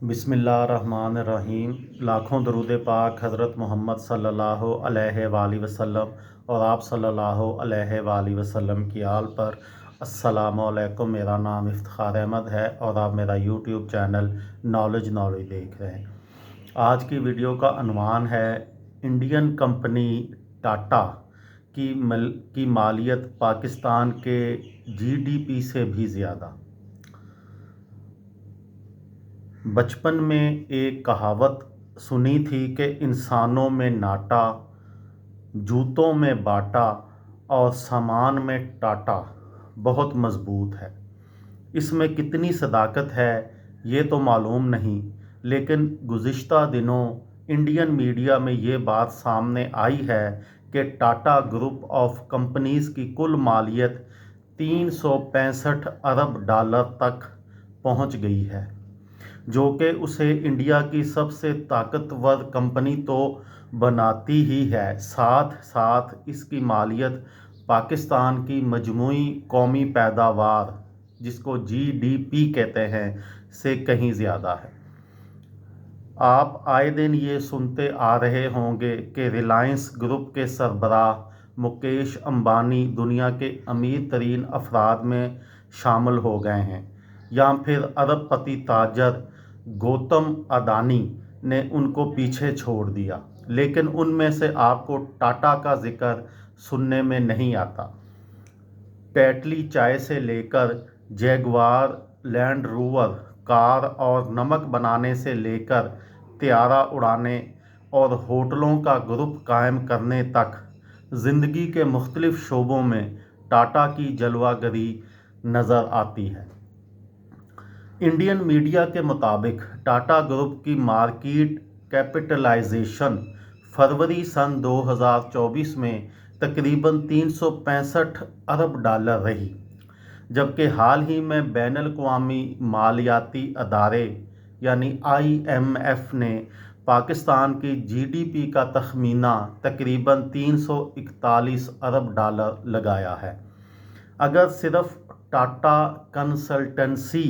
बिस्मिल्लाहिर्रहमानिर्रहीम। लाखों दरूद पाक हज़रत मोहम्मद सल्लल्लाहु अलैहि वसल्लम और आप सल्लल्लाहु अलैहि वसल्लम की आल पर। अस्सलामु अलैकुम। मेरा नाम इफ्तिखार अहमद है और आप मेरा यूट्यूब चैनल नॉलेज देख रहे हैं। आज की वीडियो का अनवान है इंडियन कंपनी टाटा की मालियत पाकिस्तान के जीडीपी से भी ज़्यादा। बचपन में एक कहावत सुनी थी कि इंसानों में नाटा, जूतों में बाटा और सामान में टाटा बहुत मज़बूत है। इसमें कितनी सदाकत है ये तो मालूम नहीं, लेकिन गुज़िश्ता दिनों इंडियन मीडिया में ये बात सामने आई है कि टाटा ग्रुप ऑफ कंपनीज़ की कुल मालियत 365 अरब डॉलर तक पहुंच गई है, जो कि उसे इंडिया की सबसे ताकतवर कंपनी तो बनाती ही है। साथ साथ इसकी मालियत पाकिस्तान की मजमूई कौमी पैदावार, जिसको जीडीपी कहते हैं, से कहीं ज़्यादा है। आप आए दिन ये सुनते आ रहे होंगे कि रिलायंस ग्रुप के सरबराह मुकेश अंबानी दुनिया के अमीर तरीन अफराद में शामिल हो गए हैं, या फिर अरबपति ताजर गौतम अदानी ने उनको पीछे छोड़ दिया, लेकिन उनमें से आपको टाटा का जिक्र सुनने में नहीं आता। टेटली चाय से लेकर जैगवार लैंड रोवर कार और नमक बनाने से लेकर त्यारा उड़ाने और होटलों का ग्रुप कायम करने तक ज़िंदगी के मुख्तलिफ शोबों में टाटा की जलवागरी नज़र आती है। इंडियन मीडिया के मुताबिक टाटा ग्रुप की मार्केट कैपिटलाइजेशन फरवरी सन 2024 में तकरीबन 365 अरब डॉलर रही, जबकि हाल ही में बैनुल-अक़वामी मालियाती अदारे यानी IMF ने पाकिस्तान की जीडीपी का तखमीना तकरीबन 341 अरब डॉलर लगाया है। अगर सिर्फ टाटा कंसल्टेंसी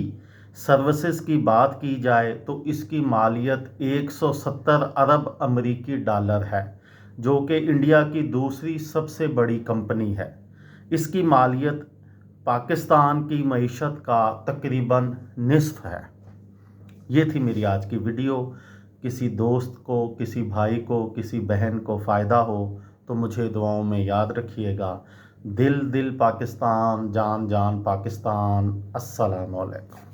सर्विसेज की बात की जाए तो इसकी मालियत 170 अरब अमेरिकी डॉलर है, जो कि इंडिया की दूसरी सबसे बड़ी कंपनी है। इसकी मालियत पाकिस्तान की मईशत का तकरीबन निस्फ है। ये थी मेरी आज की वीडियो। किसी दोस्त को, किसी भाई को, किसी बहन को फ़ायदा हो तो मुझे दुआओं में याद रखिएगा। दिल दिल पाकिस्तान, जान जान पाकिस्तान। अस्सलामु अलैकुम।